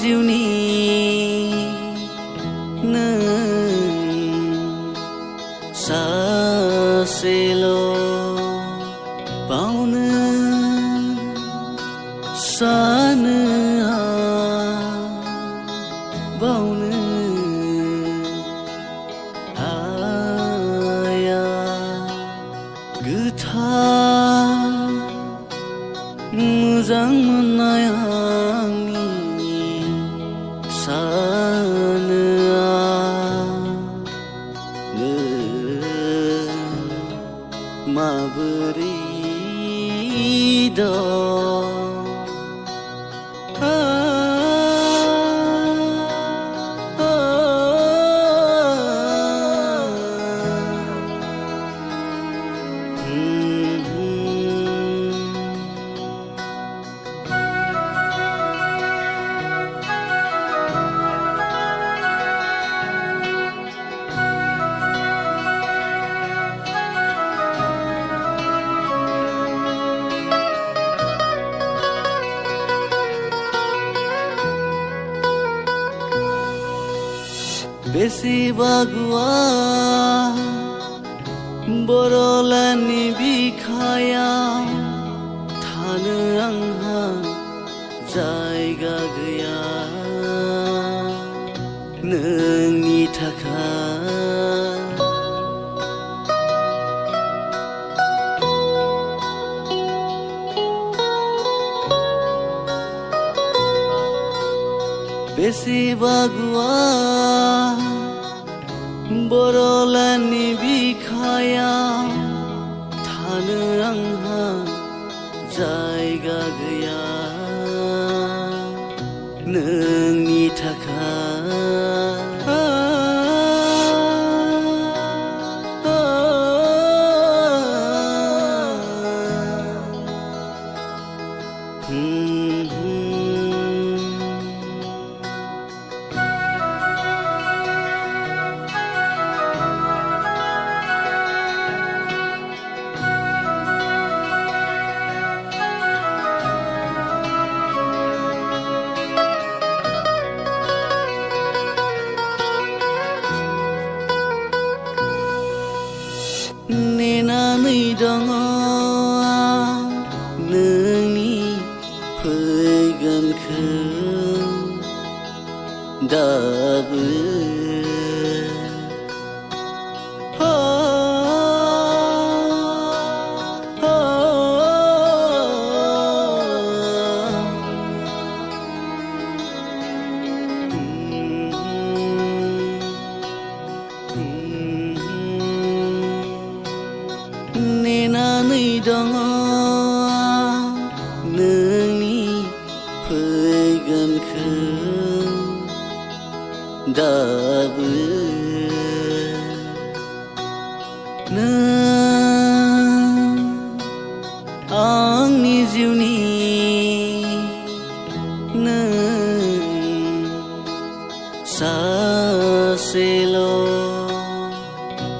जिउनि नों सासेल' बावनो सानो बावनो हाया गोथार मोजां मोननाय आंनि सानो माबोरै दं बेसेबा गुवार बर'लानि बिखायाव थानो आंहा जायगा गैया नोंनि थाखाय बेसेबा गुवार बर'लानि बिखायाव थानो आंहा जायगा गैया नोंनि थाखाय नेनानै दङ नोंनि फैगोनखौ दाबो नेनानै दङ नोंनि फैगोनखौ दाबो नों आंनि जिउनि नों सासेल'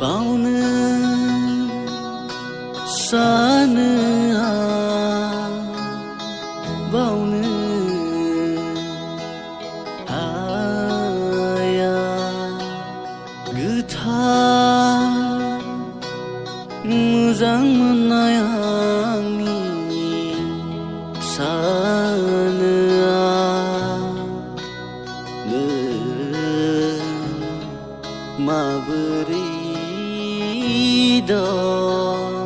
बावनो सानो बावनो हाया गोथार मोजां मोननाय आंनि सानो माबोरै दं